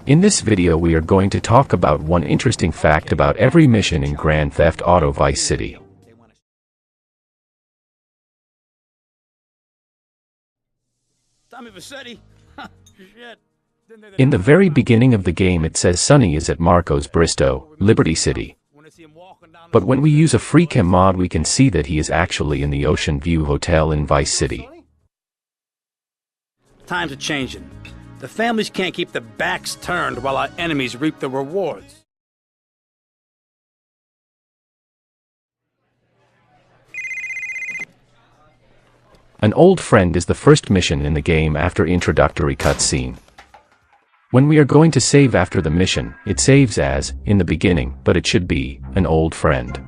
In this video we are going to talk about one interesting fact about every mission in Grand Theft Auto Vice City. In the very beginning of the game it says Sonny is at Marcos Bristow, Liberty City. But when we use a FreeCam mod we can see that he is actually in the Ocean View Hotel in Vice City. Times are changing. The families can't keep their backs turned while our enemies reap the rewards. An old friend is the first mission in the game after introductory cutscene. When we are going to save after the mission, it saves as, in the beginning, but it should be, an old friend.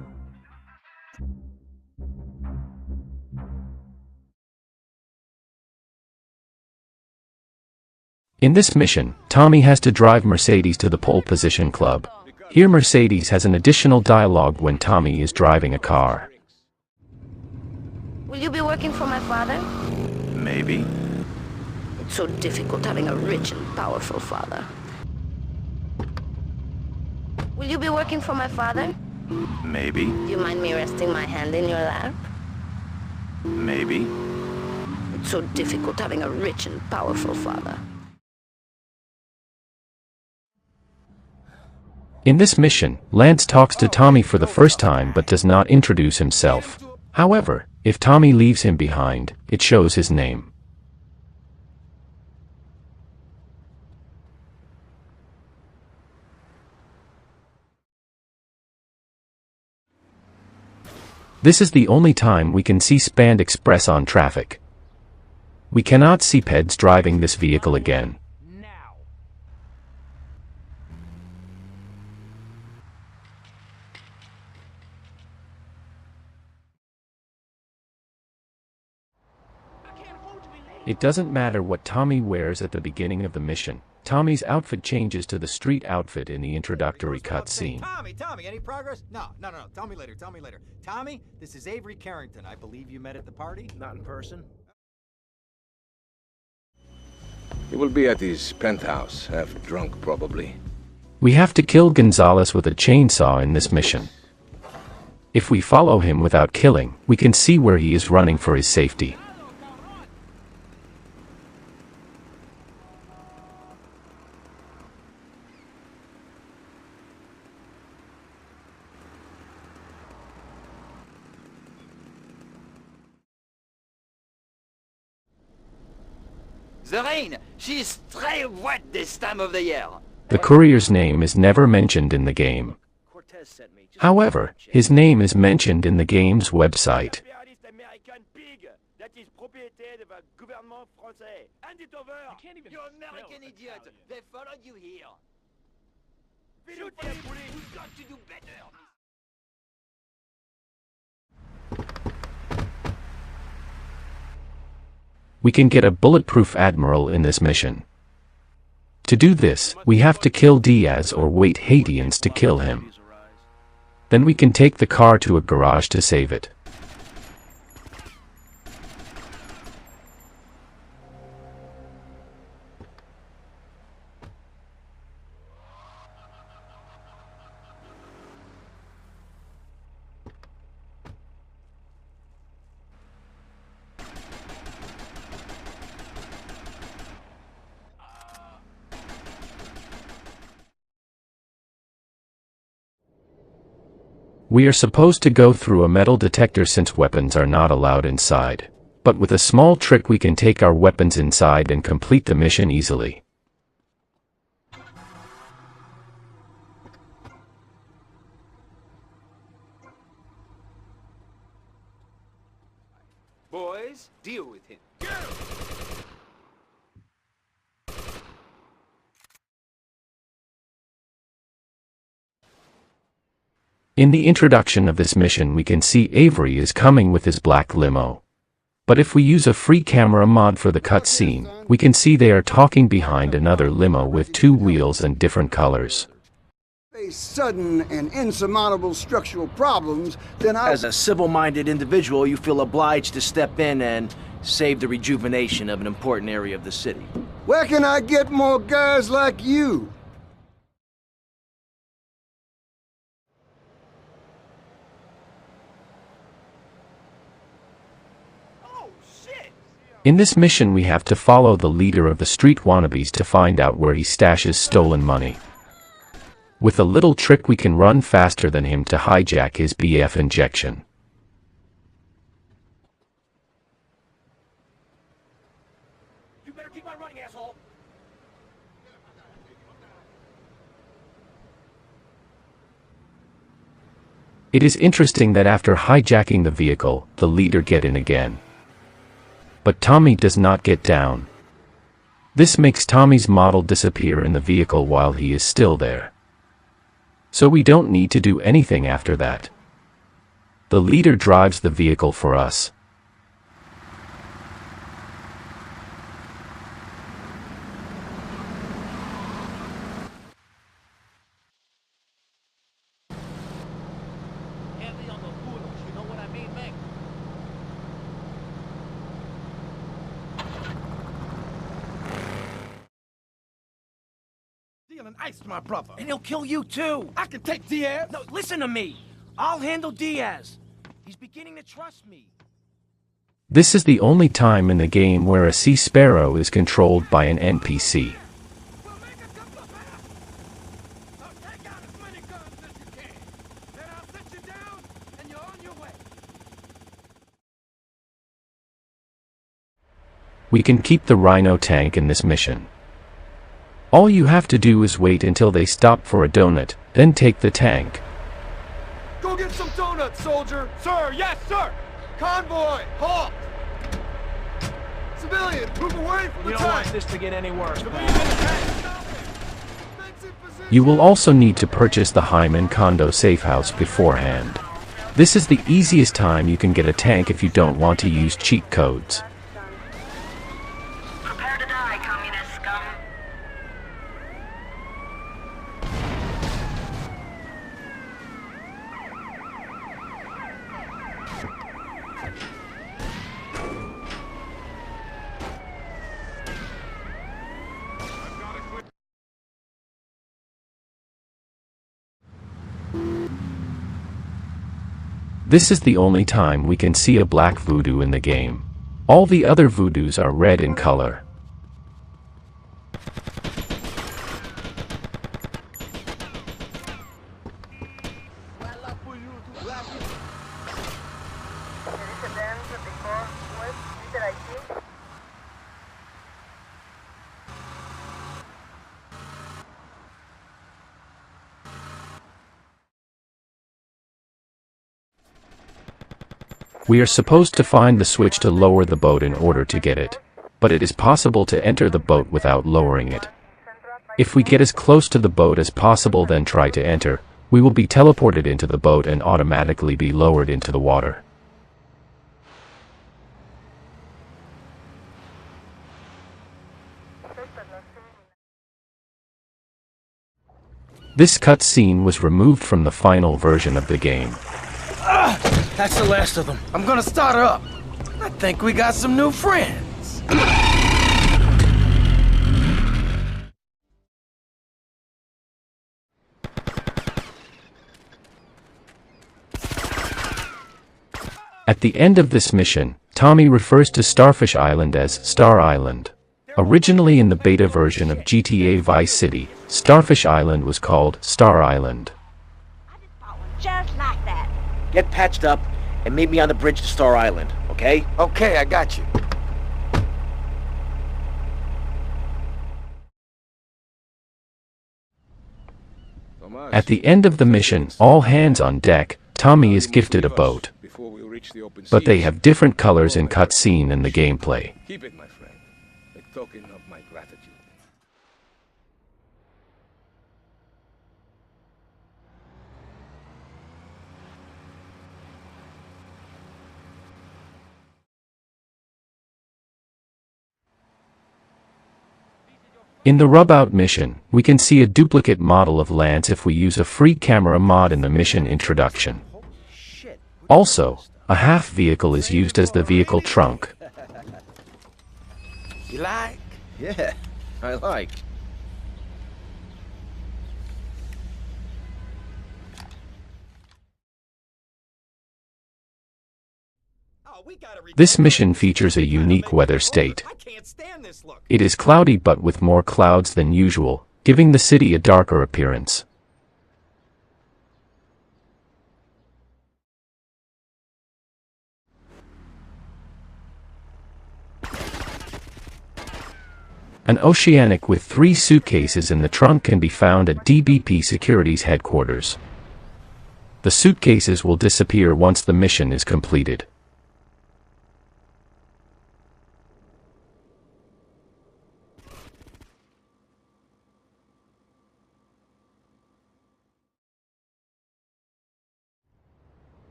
In this mission, Tommy has to drive Mercedes to the pole position club. Here Mercedes has an additional dialogue when Tommy is driving a car. Will you be working for my father? Maybe. It's so difficult having a rich and powerful father. Will you be working for my father? Maybe. Do you mind me resting my hand in your lap? Maybe. It's so difficult having a rich and powerful father. In this mission, Lance talks to Tommy for the first time but does not introduce himself. However, if Tommy leaves him behind, it shows his name. This is the only time we can see Spanned Express on traffic. We cannot see Peds driving this vehicle again. It doesn't matter what Tommy wears at the beginning of the mission. Tommy's outfit changes to the street outfit in the introductory cutscene. Tommy, any progress? No. Tell me later. Tommy, this is Avery Carrington. I believe you met at the party? Not in person. He will be at his penthouse, half drunk probably. We have to kill Gonzalez with a chainsaw in this mission. If we follow him without killing, we can see where he is running for his safety. The rain, she is très wet this time of the year. The courier's name is never mentioned in the game. However, his name is mentioned in the game's website. You American idiot, they followed you here. We've got to do better. We can get a bulletproof Admiral in this mission. To do this, we have to kill Diaz or wait Haitians to kill him. Then we can take the car to a garage to save it. We are supposed to go through a metal detector since weapons are not allowed inside. But with a small trick we can take our weapons inside and complete the mission easily. Boys, deal with him. In the introduction of this mission we can see Avery is coming with his black limo. But if we use a free camera mod for the cutscene, we can see they are talking behind another limo with two wheels and different colors. Face sudden and insurmountable structural problems, then As a civil-minded individual, you feel obliged to step in and save the rejuvenation of an important area of the city. Where can I get more guys like you? In this mission we have to follow the leader of the street wannabes to find out where he stashes stolen money. With a little trick we can run faster than him to hijack his BF injection. You better keep on running, asshole. It is interesting that after hijacking the vehicle, the leader get in again. But Tommy does not get down. This makes Tommy's model disappear in the vehicle while he is still there. So we don't need to do anything after that. The leader drives the vehicle for us. Heavy on the bullets, you know what I mean, Meg? Dealing ice to my brother. And he'll kill you too. I can take Diaz. No, listen to me. I'll handle Diaz. He's beginning to trust me. This is the only time in the game where a Sea Sparrow is controlled by an NPC. We'll make a couple of passes. Now take out as many guns as you can. Then I'll set you down and you're on your way. We can keep the Rhino tank in this mission. All you have to do is wait until they stop for a donut, then take the tank. Go get some donuts, soldier. Sir, yes, sir. Convoy, halt. Civilian, move away from the tank. this to get any worse. You will also need to purchase the Hyman Condo safe house beforehand. This is the easiest time you can get a tank if you don't want to use cheat codes. Prepare to die, communist scum. This is the only time we can see a black voodoo in the game. All the other voodoos are red in color. We are supposed to find the switch to lower the boat in order to get it. But it is possible to enter the boat without lowering it. If we get as close to the boat as possible then try to enter, we will be teleported into the boat and automatically be lowered into the water. This cutscene was removed from the final version of the game. That's the last of them. I'm gonna start her up. I think we got some new friends. At the end of this mission, Tommy refers to Starfish Island as Star Island. Originally in the beta version of GTA Vice City, Starfish Island was called Star Island. Just like that. Get patched up and meet me on the bridge to Star Island, okay? Okay, I got you. Tomas, At the end of the mission, all hands on deck, Tommy is gifted a boat. before we reach the open But they seas. have different colors in cutscene and the gameplay. Keep it, my friend. A token of my gratitude. In the rub-out mission, we can see a duplicate model of Lance if we use a free camera mod in the mission introduction. Also, a half vehicle is used as the vehicle trunk. You like? Yeah, I like. This mission features a unique weather state. I can't stand this look. It is cloudy but with more clouds than usual, giving the city a darker appearance. An Oceanic with 3 suitcases in the trunk can be found at DBP Security's headquarters. The suitcases will disappear once the mission is completed.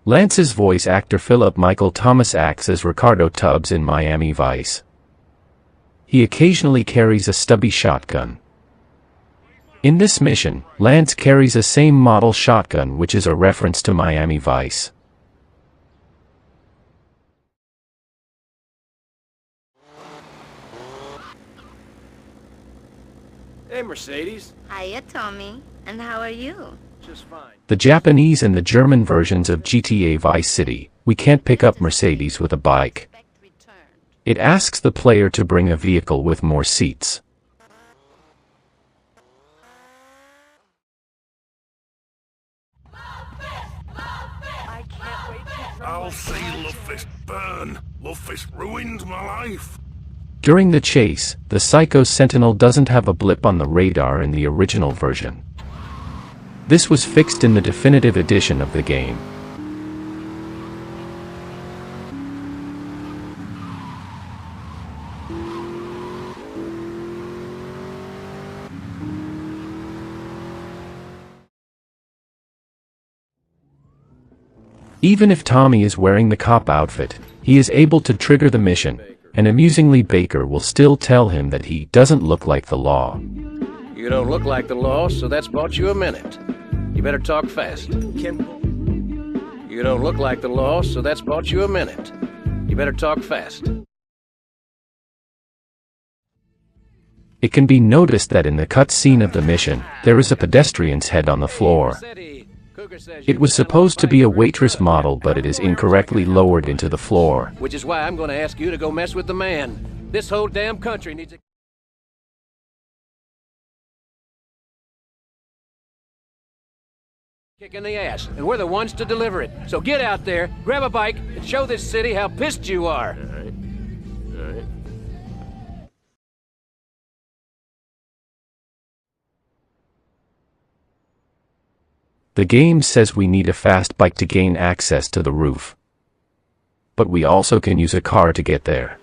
Lance's voice actor Philip Michael Thomas acts as Ricardo Tubbs in Miami Vice. He occasionally carries a stubby shotgun. In this mission, Lance carries a same model shotgun, which is a reference to Miami Vice. Hey, Mercedes. Hiya, Tommy. And how are you? Just fine. The Japanese and the German versions of GTA Vice City, we can't pick up Mercedes with a bike. It asks the player to bring a vehicle with more seats. I'll see Luffist burn. Luffist ruined my life. During the chase, the Psycho Sentinel doesn't have a blip on the radar in the original version. This was fixed in the definitive edition of the game. Even if Tommy is wearing the cop outfit, he is able to trigger the mission, and amusingly Baker will still tell him that he doesn't look like the law. You don't look like the law, so that's bought you a minute. You better talk fast. You don't look like the law, so that's bought you a minute. You better talk fast. It can be noticed that in the cutscene of the mission, there is a pedestrian's head on the floor. It was supposed to be a waitress model, but it is incorrectly lowered into the floor. Which is why I'm going to ask you to go mess with the man. This whole damn country needs a kick in the ass, and we're the ones to deliver it. So get out there, grab a bike, and show this city how pissed you are. All right. The game says we need a fast bike to gain access to the roof. But we also can use a car to get there.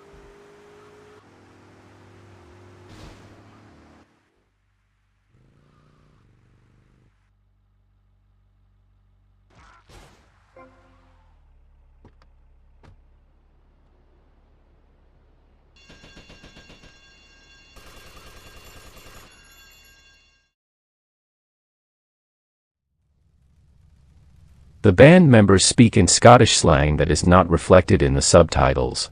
The band members speak in Scottish slang that is not reflected in the subtitles.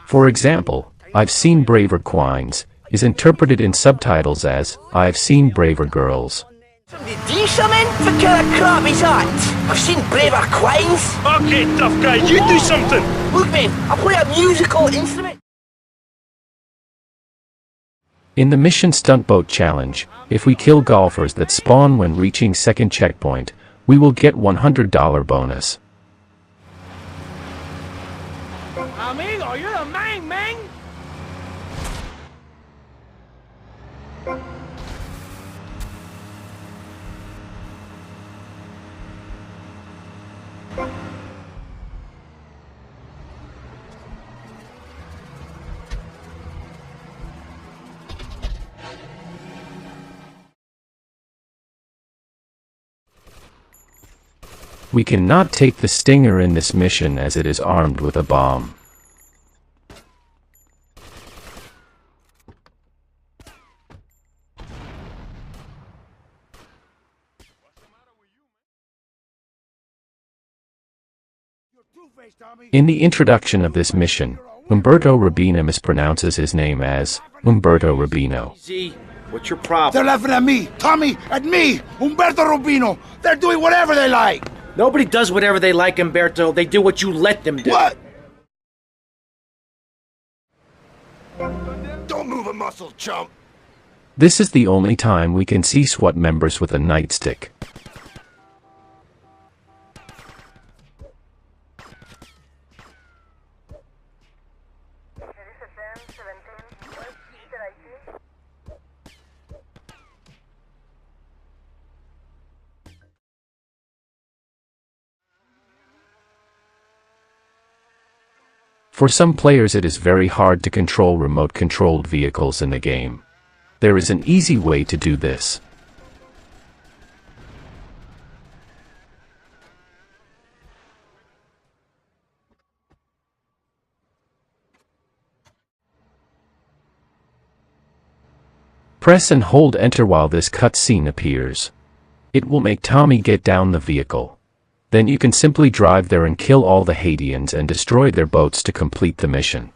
For example, "I've seen braver quines" is interpreted in subtitles as "I've seen braver girls." Somebody do something? For kind of crap is that? I've seen braver quines. Okay, tough guy, you do something. Look, man, I play a musical instrument. In the Mission Stunt Boat Challenge, if we kill golfers that spawn when reaching second checkpoint, we will get $100 bonus. Amigo, you're the man, man. We cannot take the Stinger in this mission as it is armed with a bomb. In the introduction of this mission, Umberto Rubino mispronounces his name as Umberto Rubino. Z, what's your problem? They're laughing at me, Tommy, at me, Umberto Rubino. They're doing whatever they like. Nobody does whatever they like, Umberto. They do what you let them do. What? Don't move a muscle, chump. This is the only time we can see SWAT members with a nightstick. For some players it is very hard to control remote-controlled vehicles in the game. There is an easy way to do this. Press and hold Enter while this cutscene appears. It will make Tommy get down the vehicle. Then you can simply drive there and kill all the Haitians and destroy their boats to complete the mission.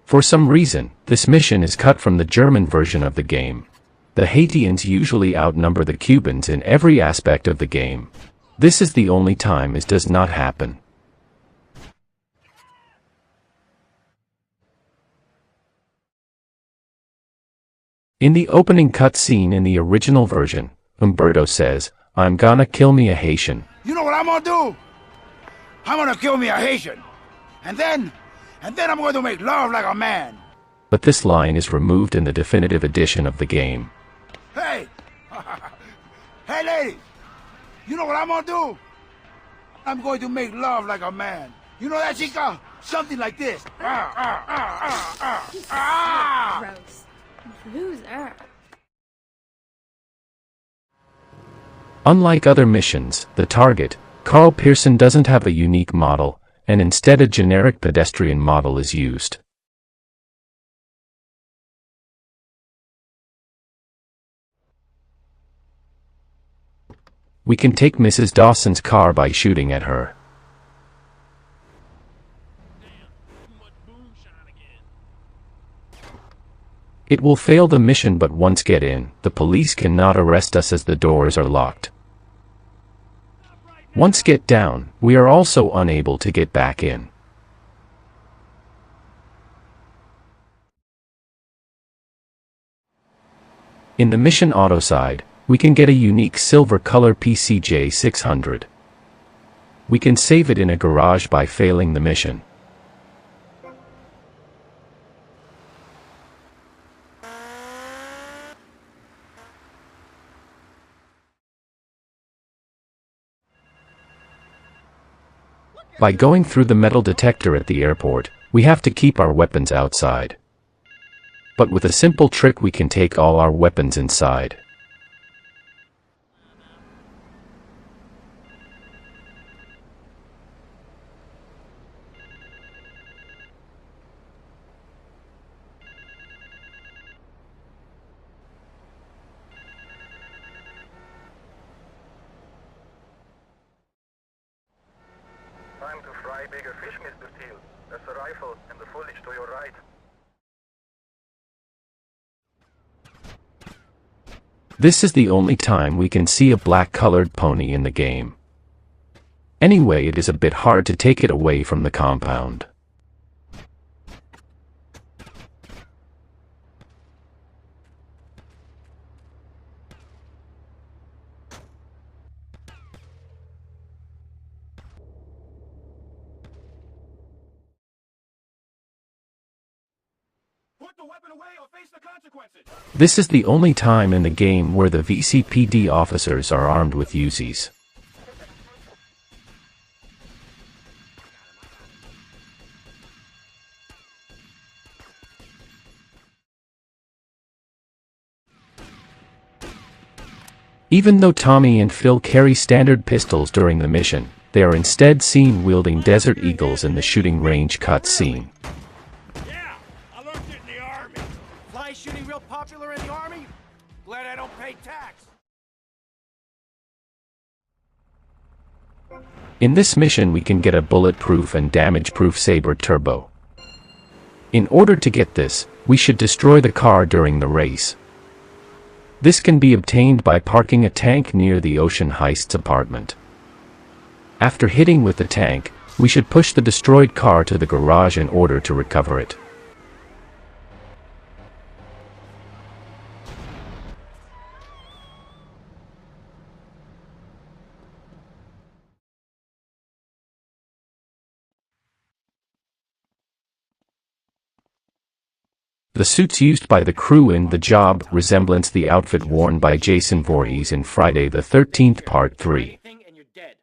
For some reason, this mission is cut from the German version of the game. The Haitians usually outnumber the Cubans in every aspect of the game. This is the only time this does not happen. In the opening cutscene in the original version, Umberto says, "I'm gonna kill me a Haitian." You know what I'm gonna do? I'm gonna kill me a Haitian. And then I'm going to make love like a man. But this line is removed in the definitive edition of the game. Hey! Hey, ladies! You know what I'm gonna do? I'm going to make love like a man. You know that, chica? Something like this. Gross. Loser. Unlike other missions, the target, Carl Pearson, doesn't have a unique model, and instead a generic pedestrian model is used. We can take Mrs. Dawson's car by shooting at her. It will fail the mission, but once get in, the police cannot arrest us as the doors are locked. Once get down, we are also unable to get back in. In the mission auto side, we can get a unique silver color PCJ 600. We can save it in a garage by failing the mission. By going through the metal detector at the airport, we have to keep our weapons outside. But with a simple trick we can take all our weapons inside. Time to fry bigger fish, Mr. Steele. There's a rifle and the foliage to your right. This is the only time we can see a black-colored pony in the game. Anyway, it is a bit hard to take it away from the compound. This is the only time in the game where the VCPD officers are armed with Uzis. Even though Tommy and Phil carry standard pistols during the mission, they are instead seen wielding Desert Eagles in the shooting range cutscene. Yeah, I learned it in the army. Fly shooting real popular in the army? Glad I don't pay tax. In this mission we can get a bulletproof and damage-proof Saber Turbo. In order to get this, we should destroy the car during the race. This can be obtained by parking a tank near the Ocean Heists apartment. After hitting with the tank, we should push the destroyed car to the garage in order to recover it. The suits used by the crew in The Job resemblance the outfit worn by Jason Voorhees in Friday the 13th Part 3. And you're dead.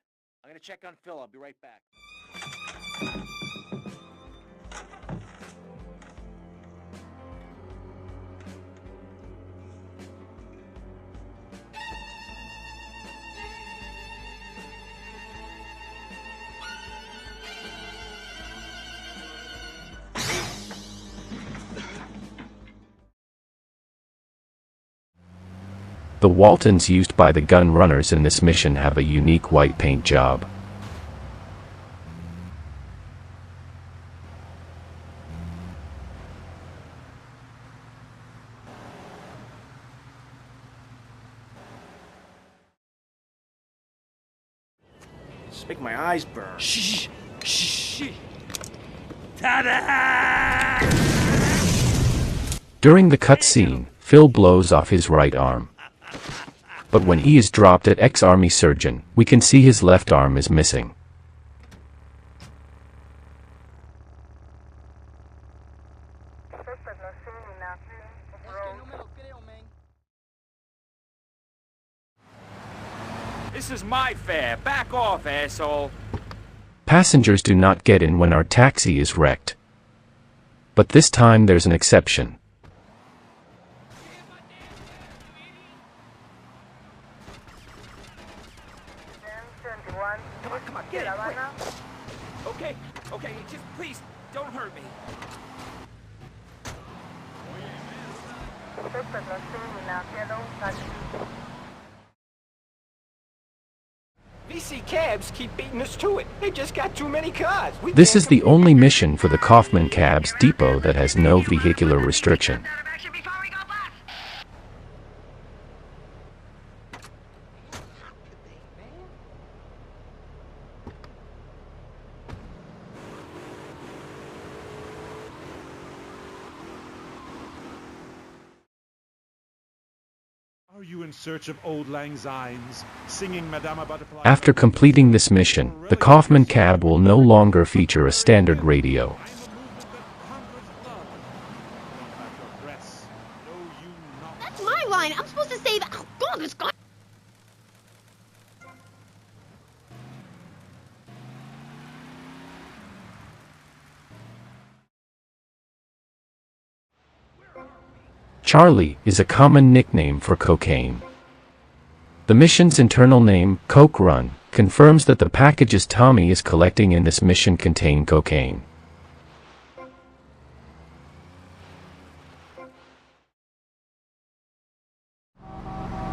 I'm gonna check on Phil. I'll be right back. The Waltons used by the gun runners in this mission have a unique white paint job. Just make my eyes burn. Shh, shh, ta-da! During the cutscene, Phil blows off his right arm. But when he is dropped at ex-army surgeon, we can see his left arm is missing. This is my fare. Back off, asshole. Passengers do not get in when our taxi is wrecked. But this time there's an exception. Come on, get it, quick. Okay, okay, just please, don't hurt me. VC cabs keep beating us to it. They just got too many cars. This is the only mission for the Kaufman Cabs depot that has no vehicular restriction. Are you in search of Old Lang Syne's, singing Madama Butterfly? After completing this mission, the Kaufman Cab will no longer feature a standard radio. That's my line. I'm supposed to say that. Oh, God, this guy. Charlie is a common nickname for cocaine. The mission's internal name, Coke Run, confirms that the packages Tommy is collecting in this mission contain cocaine.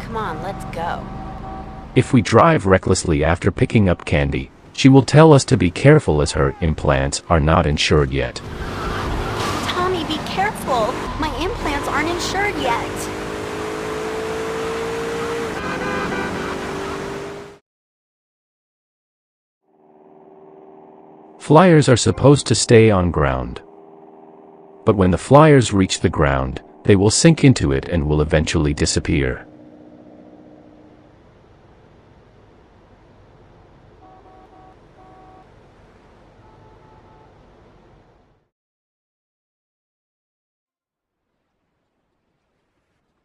Come on, let's go. If we drive recklessly after picking up candy, she will tell us to be careful as her implants are not insured yet. Tommy, be careful. My implants aren't insured yet. Flyers are supposed to stay on ground. But when the flyers reach the ground, they will sink into it and will eventually disappear.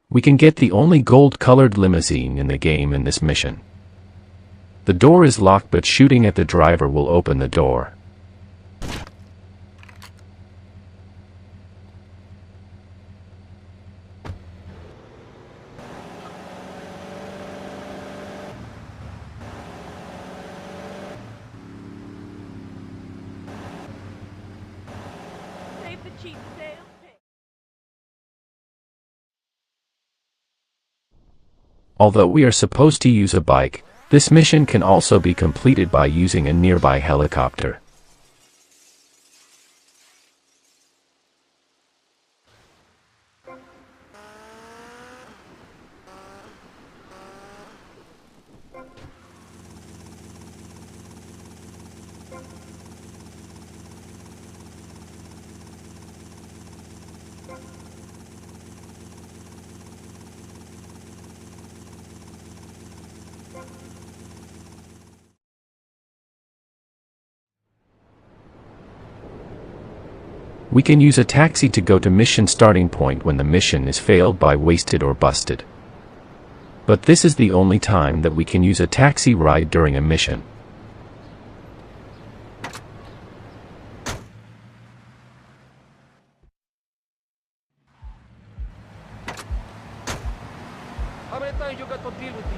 We can get the only gold-colored limousine in the game in this mission. The door is locked, but shooting at the driver will open the door. Although we are supposed to use a bike, this mission can also be completed by using a nearby helicopter. We can use a taxi to go to mission starting point when the mission is failed by wasted or busted. But this is the only time that we can use a taxi ride during a mission. How many times you got to deal with me?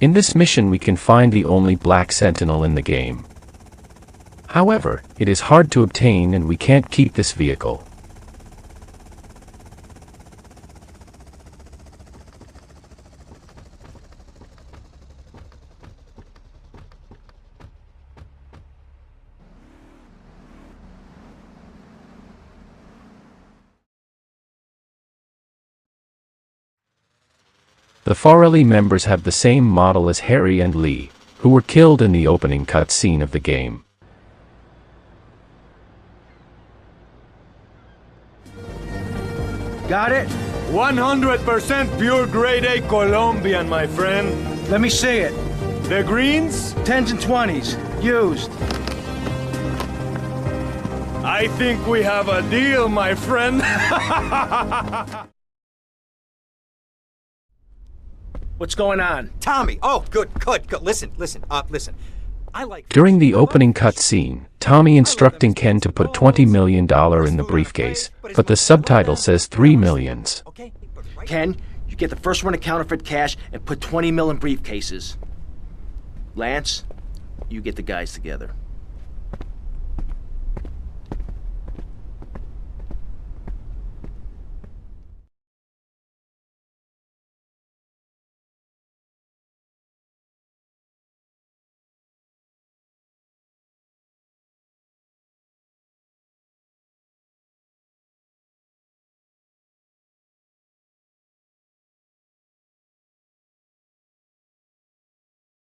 In this mission we can find the only black sentinel in the game. However, it is hard to obtain and we can't keep this vehicle. The Farrelly members have the same model as Harry and Lee, who were killed in the opening cutscene of the game. Got it? 100% pure grade A Colombian, my friend. Let me see it. The greens? 10s and 20s. Used. I think we have a deal, my friend. What's going on? Tommy! Oh, good. Listen. During the opening cutscene, Tommy instructing Ken to put $20 million in the briefcase, but the subtitle says $3 million. Ken, you get the first one to counterfeit cash and put 20 mil in briefcases. Lance, you get the guys together.